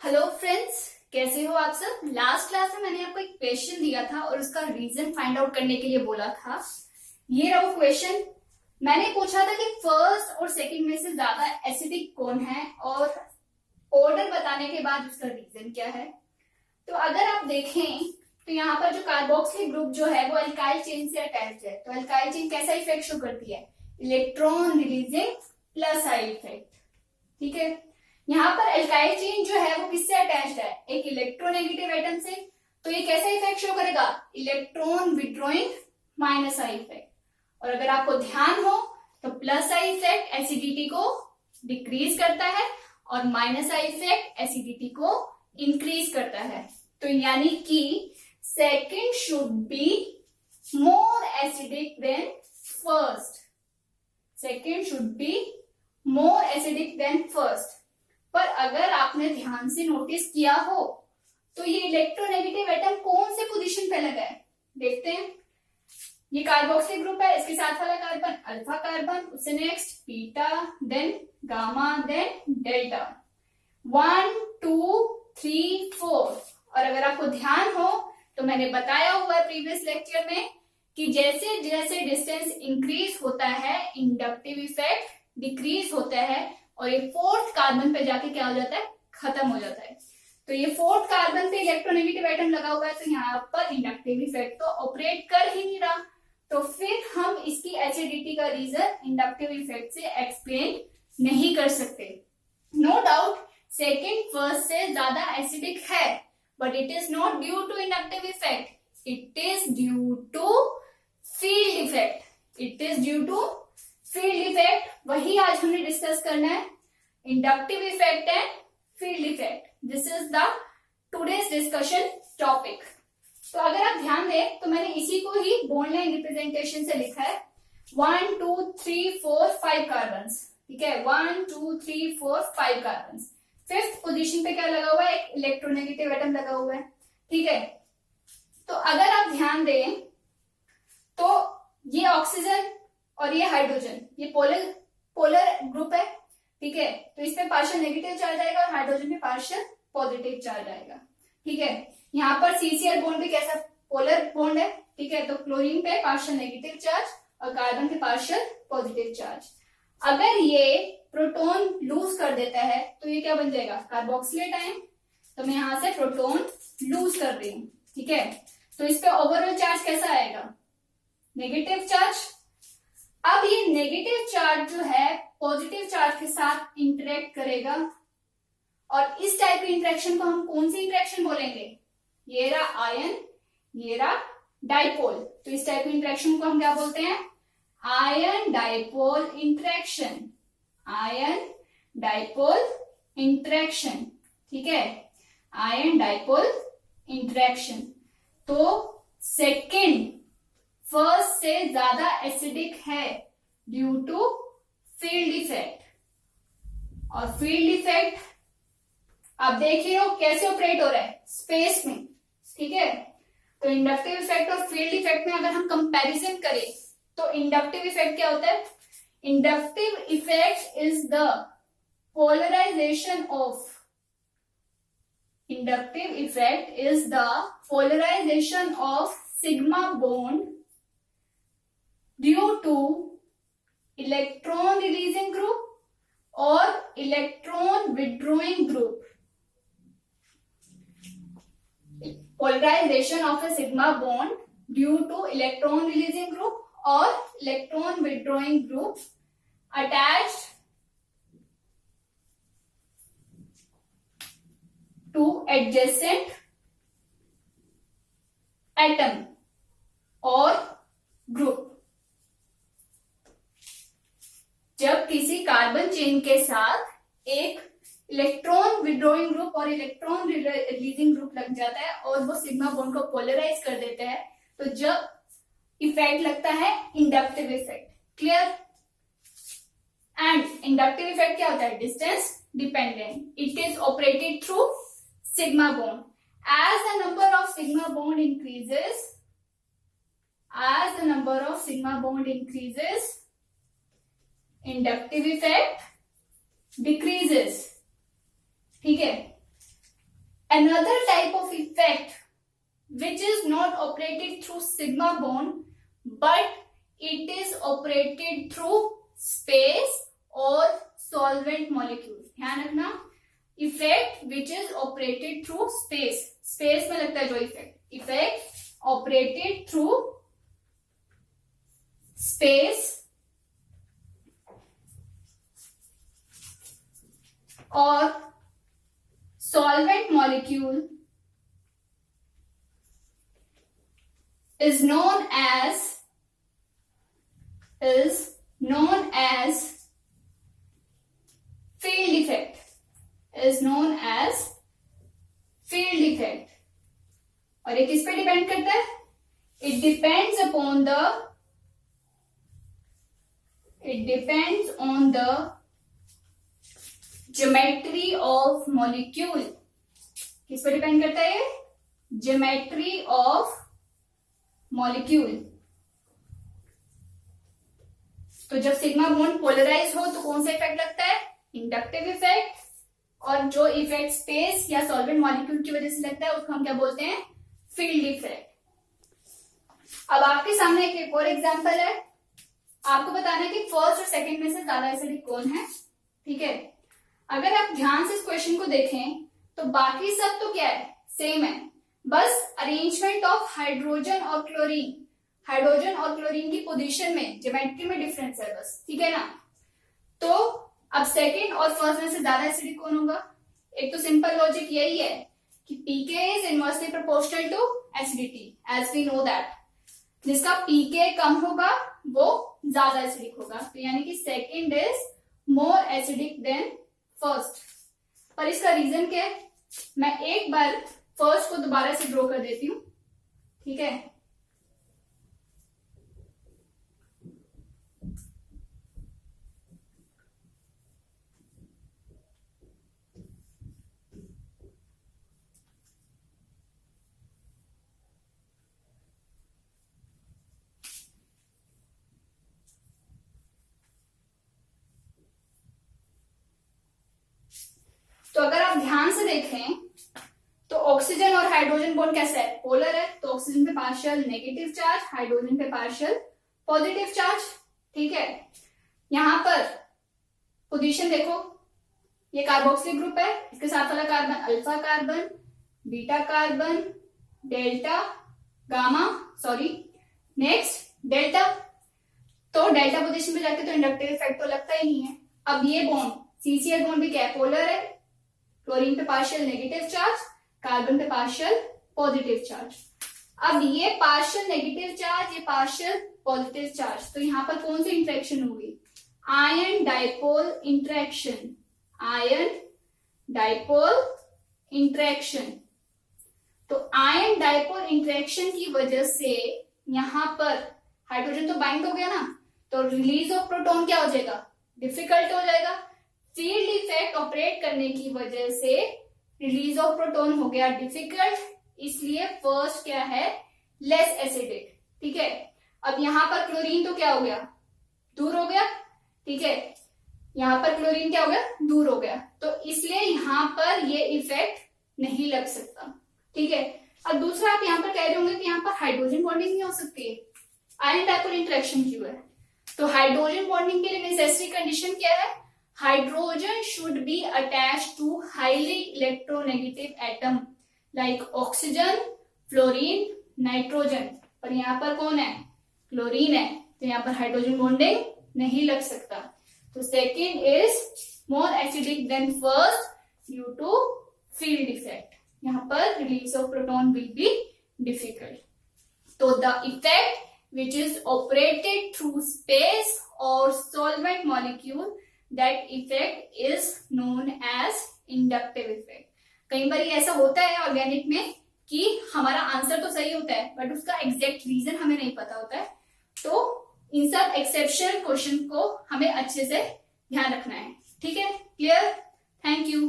Hello friends, कैसे हो आप सब। लास्ट क्लास में मैंने आपको एक क्वेश्चन दिया था और उसका रीजन फाइंड आउट करने के लिए बोला था। ये रहा वो क्वेश्चन। मैंने पूछा था कि फर्स्ट और सेकंड में से ज्यादा एसिडिक कौन है और ऑर्डर बताने के बाद उसका रीजन क्या है। तो अगर आप देखें तो यहाँ पर जो कार्बोक्सिलिक ग्रुप जो है वो अल्काइल चेन से अटैच्ड है। तो अल्काइल चेन कैसा इफेक्ट शो करती है? Electron releasing plus I effect. ठीक है, यहाँ पर अल्काइल चेन जो है वो किससे अटैच्ड है? एक इलेक्ट्रोनेगेटिव एटम से। तो ये कैसा इफेक्ट शो करेगा? Electron withdrawing minus I effect. और अगर आपको ध्यान हो तो प्लस आई इफेक्ट एसिडिटी को डिक्रीज करता है और माइनस आई इफेक्ट एसिडिटी को इंक्रीज करता है। तो यानी कि second should be more acidic than first. Second should be more acidic than first. पर अगर आपने ध्यान से नोटिस किया हो तो ये इलेक्ट्रोनेगेटिव एटम कौन से पोजीशन पे लगा है? देखते हैं। ये कार्बोक्सिल ग्रुप है, इसके साथ वाला कार्बन अल्फा कार्बन, उससे next beta, then gamma, then delta. 1 2 3 4। और अगर आपको ध्यान हो तो मैंने बताया हुआ है प्रीवियस लेक्चर में कि जैसे जैसे डिस्टेंस इंक्रीज होता है इंडक्टिव इफेक्ट डिक्रीज होता है और ये फोर्थ कार्बन पे जाके क्या हो जाता है? खत्म हो जाता है। तो ये फोर्थ कार्बन पे इलेक्ट्रोनेगेटिव एटम लगा हुआ है तो यहाँ पर इंडक्टिव इफेक्ट तो ऑपरेट कर ही नहीं रहा। तो फिर हम इसकी एसिडिटी का रीजन इंडक्टिव इफेक्ट से एक्सप्लेन नहीं कर सकते। नो डाउट सेकेंड फर्स्ट से ज्यादा एसिडिक है, but it is not due to inductive effect, it is due to field effect. It is due to field effect. वही आज हमने डिस्कस करना है, inductive effect and field effect. This is the today's discussion topic. तो अगर आप ध्यान दें तो मैंने इसी को ही बॉन्ड लाइन रिप्रेजेंटेशन से लिखा है। 1 2 3 4 5 कार्बन। ठीक है, 1 2 3 4 5 कार्बन। फिफ्थ पोजीशन पे क्या लगा हुआ है? एक इलेक्ट्रोनेगेटिव एटम लगा हुआ है। ठीक है, तो अगर आप ध्यान दें तो ये ऑक्सीजन और ये हाइड्रोजन, ये पोलर ग्रुप है। ठीक है, तो इसमें पार्शियल नेगेटिव चार्ज आएगा और हाइड्रोजन में पार्शियल पॉजिटिव चार्ज आएगा। ठीक है, यहाँ पर सीसीएल बॉन्ड भी कैसा? पोलर बॉन्ड है। ठीक है, तो क्लोरीन पे पार्शियल नेगेटिव चार्ज और कार्बन पे पार्शियल पॉजिटिव चार्ज। अगर ये प्रोटॉन लूज कर देता है तो ये क्या बन जाएगा? Carboxylate ion. तो मैं यहां से प्रोटॉन लूज कर रही हूं। ठीक है, तो इस पे ओवरऑल चार्ज कैसा आएगा? Negative charge. अब ये नेगेटिव चार्ज जो है पॉजिटिव चार्ज के साथ इंटरेक्ट करेगा और इस टाइप की इंटरेक्शन को हम कौन सी इंटरेक्शन बोलेंगे? ये रहा आयन, ये रहा डाइपोल। तो इस टाइप की इंटरेक्शन को हम क्या बोलते हैं? Ion dipole interaction. Ion dipole interaction. ठीक है, आयन डाइपोल इंटरेक्शन। तो सेकेंड फर्स्ट से ज्यादा एसिडिक है ड्यू टू फील्ड इफेक्ट। और फील्ड इफेक्ट आप देख ही हो कैसे ऑपरेट हो रहा है? स्पेस में। ठीक है, तो इंडक्टिव इफेक्ट और फील्ड इफेक्ट में अगर हम कंपैरिजन करें तो इंडक्टिव इफेक्ट क्या होता है? Inductive effect is the polarisation of inductive effect is the polarization of sigma bond due to electron releasing group or electron withdrawing group. Polarization of a sigma bond due to electron releasing group or electron withdrawing group attached to adjacent atom or group। जब किसी carbon chain के साथ एक electron withdrawing group और electron releasing group लग जाता है और वो सिग्मा बॉन्ड को पोलराइज कर देता है तो जब इफेक्ट लगता है inductive effect. Clear? And inductive effect क्या होता है? Distance dependent. It is operated through sigma bond. As the number of sigma bond increases, inductive effect decreases. ठीक है, another type of effect which is not operated through sigma bond but it is operated through space or solvent molecule. ध्यान रखना, effect which is operated through space, space में लगता है जो effect operated through space और solvent molecule is known as field effect, is known as field effect. और ये किस पे डिपेंड करता है? It depends on the geometry of molecule. किस पर डिपेंड करता है ये? Geometry of molecule. तो जब सिग्मा बॉन्ड पोलराइज हो तो कौन सा इफेक्ट लगता है? Inductive effect. और जो इफेक्ट स्पेस या सॉल्वेंट मॉलिक्यूल की वजह से लगता है उसको हम क्या बोलते हैं? Field effect. अब आपके सामने एक और एग्जांपल है. आपको बताना है कि फर्स्ट और सेकंड में से ज्यादा एसिडिक कौन है. ठीक है, अगर आप ध्यान से इस क्वेश्चन को देखें तो बाकी सब तो क्या है? सेम है, बस अरेंजमेंट ऑफ हाइड्रोजन और क्लोरीन, हाइड्रोजन और क्लोरीन की पोजीशन में ज्योमेट्री में डिफरेंस है बस. ठीक है ना. तो अब सेकंड और फर्स्ट में से ज्यादा एसिडिक कौन होगा? एक तो सिंपल लॉजिक यही है कि pK is inversely proportional to acidity, as we know that. जिसका पीके कम होगा वो ज्यादा एसिडिक होगा. तो यानी कि second is more acidic than first. पर इसका रीजन क्या है? मैं एक बार फर्स्ट को दोबारा से ड्रॉ कर देती हूं. ठीक है, तो अगर आप ध्यान से देखें तो ऑक्सीजन और हाइड्रोजन बॉन्ड कैसा है? पोलर है. तो ऑक्सीजन पे पार्शियल नेगेटिव चार्ज, हाइड्रोजन पे पार्शियल पॉजिटिव चार्ज. ठीक है, यहां पर पोजीशन देखो, ये कार्बोक्सिलिक ग्रुप है, इसके साथ वाला carbon alpha carbon, beta carbon, delta, gamma, sorry next delta. तो डेल्टा पोजीशन पे जाके तो इंडक्टिव इफेक्ट तो लगता ही नहीं है. अब ये बॉन्ड सीसीएल बॉन्ड भी क्या है? पोलर है. क्लोरीन पे पार्शियल नेगेटिव चार्ज, कार्बन पे पार्शियल पॉजिटिव चार्ज. अब ये पार्शियल नेगेटिव चार्ज, ये पार्शियल पॉजिटिव चार्ज, तो यहां पर कौन सी इंटरेक्शन होगी? Ion dipole interaction, ion dipole interaction. तो आयन डाइपोल इंटरेक्शन की वजह से यहां पर हाइड्रोजन तो बाइंड हो गया ना, तो रिलीज ऑफ प्रोटॉन क्या हो जाएगा? डिफिकल्ट हो जाएगा. फील्ड इफेक्ट ऑपरेट करने की वजह से रिलीज ऑफ प्रोटॉन हो गया डिफिकल्ट, इसलिए फर्स्ट क्या है? Less acidic. ठीक है, अब यहां पर क्लोरीन तो क्या हो गया? दूर हो गया. ठीक है, यहां पर क्लोरीन क्या हो गया? दूर हो गया. तो इसलिए यहां पर ये इफेक्ट नहीं लग सकता. ठीक है, अब दूसरा आप यहां पर कह रहे होंगे कि यहां पर हाइड्रोजन बॉन्डिंग नहीं हो सकती है, आयन डाइपोल इंटरेक्शन क्यों है? तो हाइड्रोजन बॉन्डिंग के लिए नेसेसरी कंडीशन क्या है? Hydrogen should be attached to highly electronegative atom like oxygen, fluorine, nitrogen. पर यहाँ पर कौन है? क्लोरीन है. तो यहाँ पर हाइड्रोजन बॉन्डिंग नहीं लग सकता. तो second is more acidic than first due to field effect. यहाँ पर release of proton will be difficult. तो the effect which is operated through space or solvent molecule, that effect is known as inductive effect. कई बार ऐसा होता है organic में कि हमारा आंसर तो सही होता है बट उसका एग्जैक्ट रीजन हमें नहीं पता होता है. तो इन सब एक्सेप्शनल क्वेश्चन को हमें अच्छे से ध्यान रखना है. ठीक है, क्लियर? Thank you.